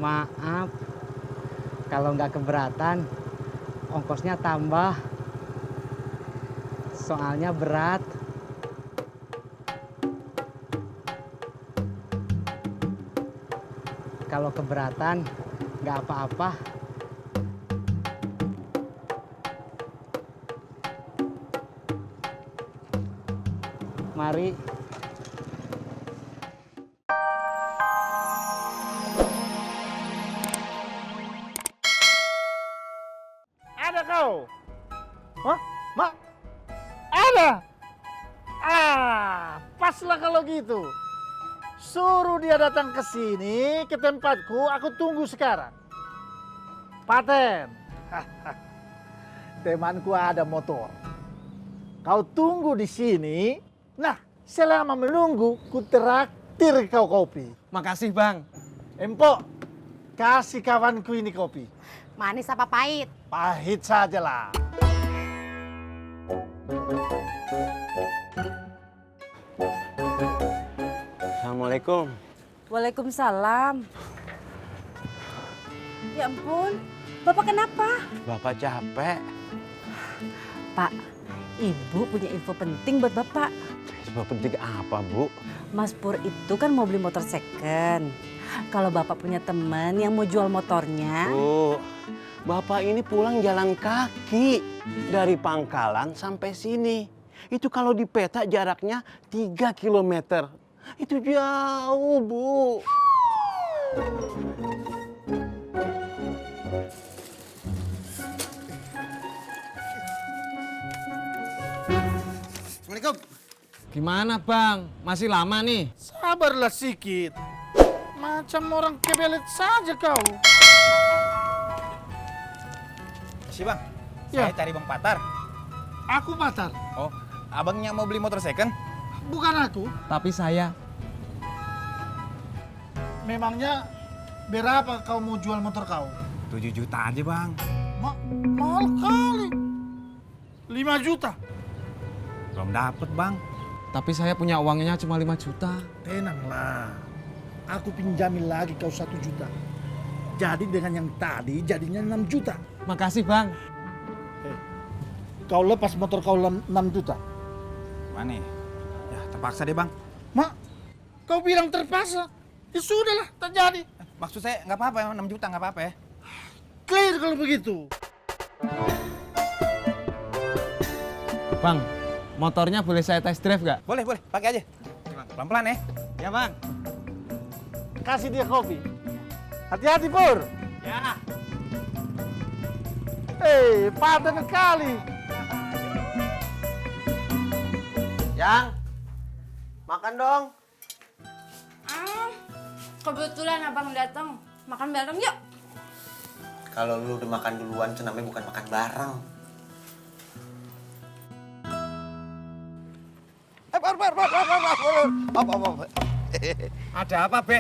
Maaf, kalau nggak keberatan, ongkosnya tambah. Soalnya berat. Kalau keberatan, nggak apa-apa. Mari. Ada kau? Hah? Mak? Ada? Paslah kalau gitu. Suruh dia datang ke sini, ke tempatku, aku tunggu sekarang. Paten. Temanku ada motor. Kau tunggu di sini. Nah, selama menunggu, ku traktir kau kopi. Makasih, Bang. Empok, kasih kawanku ini kopi. Manis apa pahit? Pahit sajalah. Assalamualaikum. Waalaikumsalam. Ya ampun, Bapak kenapa? Bapak capek. Pak, Ibu punya info penting buat Bapak. Sebab penting apa, Bu? Mas Pur itu kan mau beli motor second. Kalau Bapak punya teman yang mau jual motornya. Bu, Bapak ini pulang jalan kaki dari Pangkalan sampai sini. Itu kalau di peta jaraknya 3 kilometer. Itu jauh, Bu. Assalamualaikum. Gimana, Bang? Masih lama nih? Sabarlah sikit. Macam orang kebelet saja kau. Si Bang, Ya. saya cari Bang Patar. Aku Patar, Oh, abangnya mau beli motor second? bukan aku. Tapi saya. Memangnya berapa kau mau jual motor kau? 7 juta aja Bang. Mahal kali. 5 juta. Belum dapet Bang. Tapi saya punya uangnya cuma 5 juta. Tenanglah. Aku pinjamin lagi kau 1 juta. Jadi dengan yang tadi jadinya 6 juta. Makasih, Bang. Kau lepas motor kau 6 juta. Mana? Ya terpaksa deh Bang. Mak, kau bilang terpaksa. Ya sudahlah, terjadi. Maksud saya nggak apa-apa, 6 juta nggak apa-apa ya. Clear kalau begitu. Bang, motornya boleh saya test drive nggak? Boleh, pakai aja. Nih, Bang, pelan-pelan ya. Ya, Bang. Kasih dia kopi. Hati-hati, Pur. Ya. Paten sekali. Yang, makan dong. Kebetulan abang datang. Makan bareng yuk. Kalau lu udah makan duluan, itu namanya bukan makan bareng. Ada apa, Be?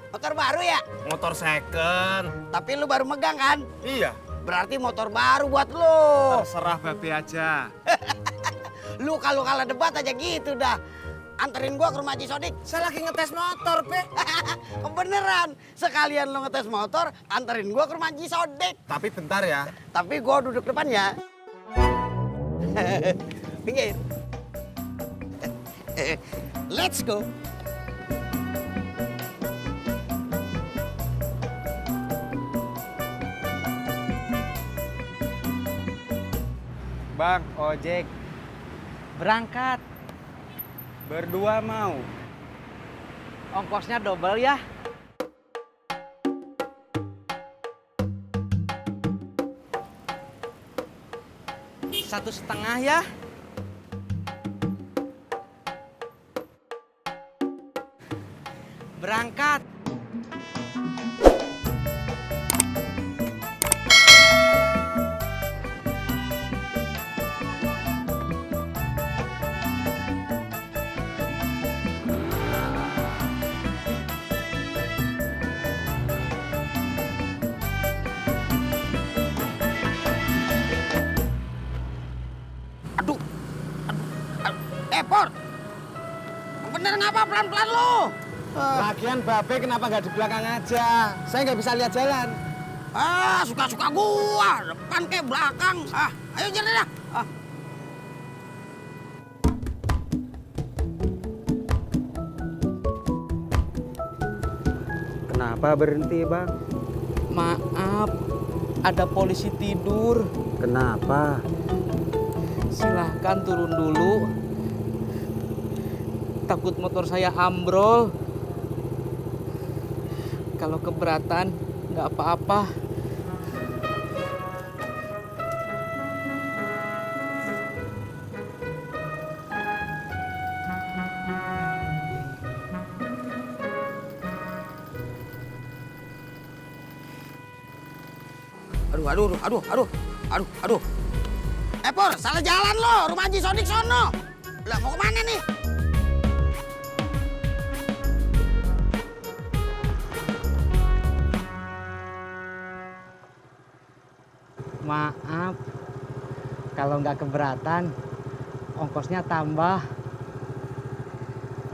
Motor baru ya? Motor second. Tapi lu baru megang kan? Iya. Berarti motor baru buat lu. Terserah Babe aja. Lu kalau kalah debat aja gitu dah. Anterin gua ke rumah Haji Sodik. Saya lagi ngetes motor, Be. Beneran. Sekalian lu ngetes motor, anterin gua ke rumah Haji Sodik. Tapi bentar ya. Tapi gua duduk depan ya. Pinggir. Let's go. Bang, ojek. Berangkat. Berdua mau. Ongkosnya double ya. Satu setengah ya. Berangkat. Pur. Bener ngapa pelan-pelan lu? Lagian Babe kenapa nggak di belakang aja? Saya nggak bisa lihat jalan. Suka-suka gua, depan kayak belakang. Ayo jalan dah. Kenapa berhenti, Bang? Maaf, ada polisi tidur. Kenapa? Silahkan turun dulu. Takut motor saya ambrol. Kalau keberatan, nggak apa-apa. Aduh. Pur, salah jalan lo, rumah Haji Sodik sono. Lah mau kemana nih? Maaf, kalau nggak keberatan, ongkosnya tambah.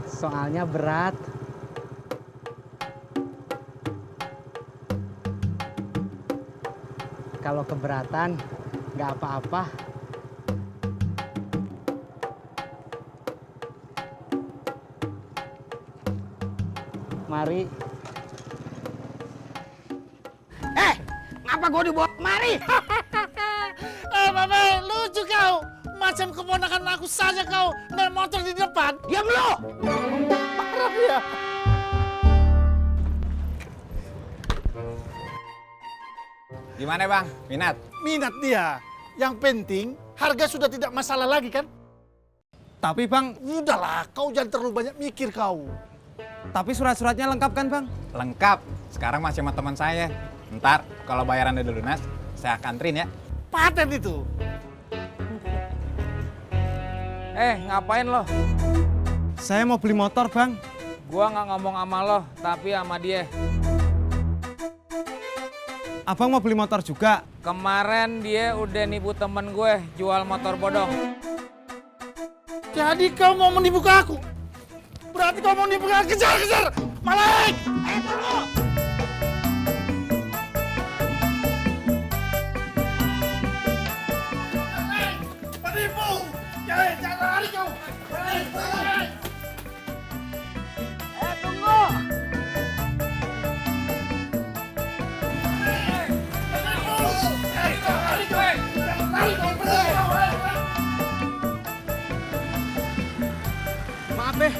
Soalnya berat. Kalau keberatan, nggak apa-apa. Mari. Ngapa gua dibawa kemari? Babe, lucu kau. Macam keponakan aku saja kau naik motor di depan. Diam lo! Parah dia. Gimana, Bang? Minat? Minat dia. Yang penting harga sudah tidak masalah lagi kan? Tapi Bang, Udahlah, kau jangan terlalu banyak mikir kau. tapi surat-suratnya lengkap kan Bang? Lengkap. Sekarang masih sama teman saya. Ntar kalau bayaran udah lunas, saya anterin ya. Paten itu. Ngapain lo? Saya mau beli motor Bang. Gua nggak ngomong sama lo, tapi sama dia. Abang mau beli motor juga? Kemarin dia udah nipu temen gue jual motor bodong. Jadi kau mau menipu aku? Berarti kau mau menipu aku. Kejar! Malik! Ayo tunggu! Penipu! Jangan lari kau! Malik! Tunggu! Maaf deh,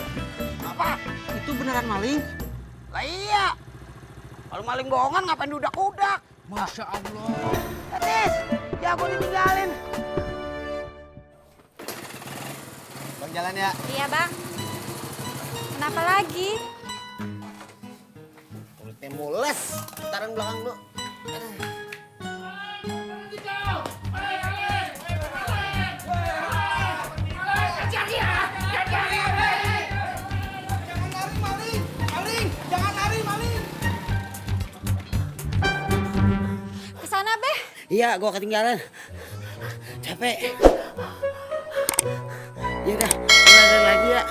Apa? itu beneran maling? Lah iya. Kalau maling bohongan ngapain dudak-udak? Masya Allah. Tis, jago ditinggalin. Bang jalan ya. Iya bang. Kenapa lagi? Kulitnya mules. Taruh belakang dulu. Kesana Beh. Iya, gua ketinggalan. Capek. Ya udah, mulai lagi ya.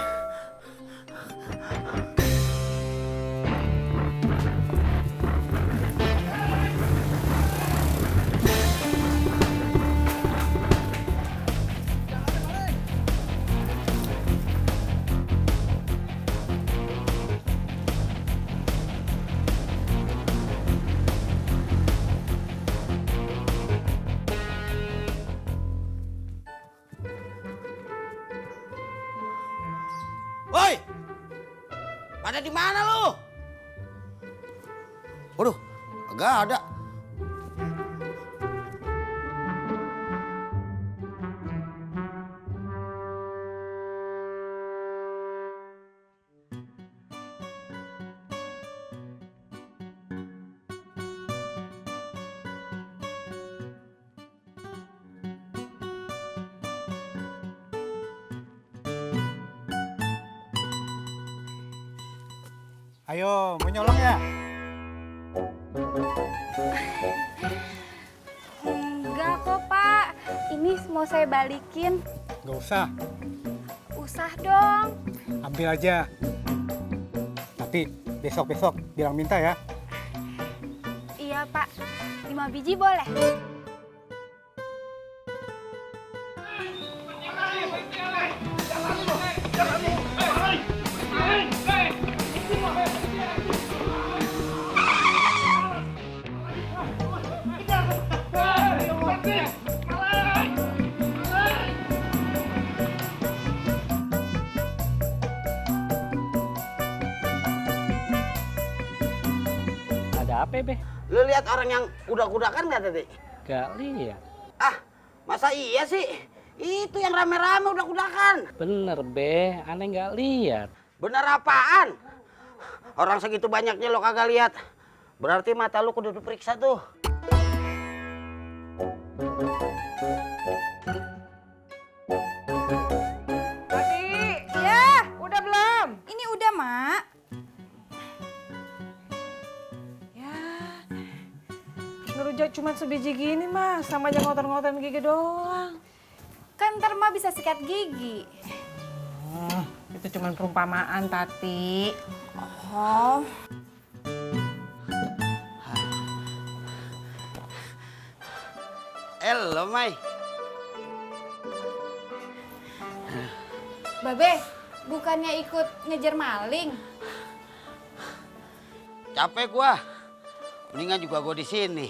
Woi! Pada di mana lu? Waduh, agak ada. Ayo, mau nyolong ya? Enggak kok Pak. Ini mau saya balikin. Gak usah, Usah dong. ambil aja. Tati, besok-besok bilang minta ya. Iya Pak, 5 biji boleh? Ada apa, Be? Lu lihat orang yang udak-udakan nggak tadi? Gak lihat. Ah, masa iya sih? Itu yang rame-rame udak-udakan. Bener, Be. Aneh nggak lihat. Bener apaan? Orang segitu banyaknya lo kagak lihat. Berarti mata lu kudu diperiksa tuh. Tati, ya, udah belum? Ini udah, Mak. Ya, ngerujak cuma sebiji gini mah, sama aja ngotor-ngotorin gigi doang. Kan ntar Mak bisa sikat gigi. Oh, itu cuma perumpamaan, Tati. Oh, Elo, Mai. Babe, bukannya ikut ngejar maling? Capek gua. Mendingan juga gua di sini.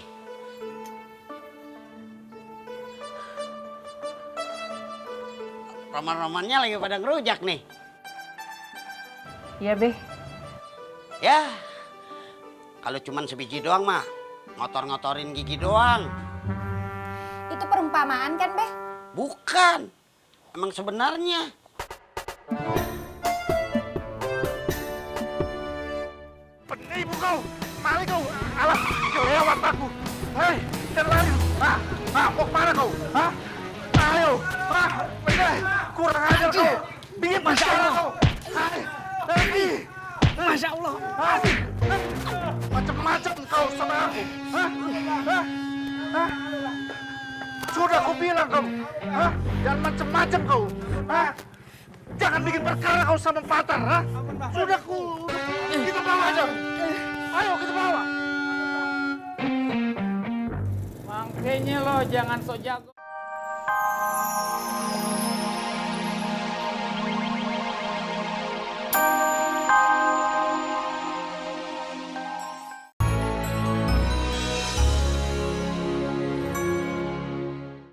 Roman-romannya lagi pada ngerujak nih. Iya, Be. Ya, kalau cuman sebiji doang mah, ngotor-ngotorin gigi doang. Itu perumpamaan kan, Be? Bukan, emang sebenarnya. Penipu kau, maling kau, alah, kelewat aku. Hei, jangan lari. Mau kemana kau? Hah? Ayo, bener, kurang ajar kau. Bikin masalah kau. Hai, pergi. Masya Allah. Macam-macam kau sama aku. Hah? Sudah aku bilang kau. Hah? Jangan macam-macam kau. Hah? Jangan bikin perkara kau sama Patar. Hah? Sudah kita bawa aja. Ayo kita bawa. Makanya lo jangan sok jago.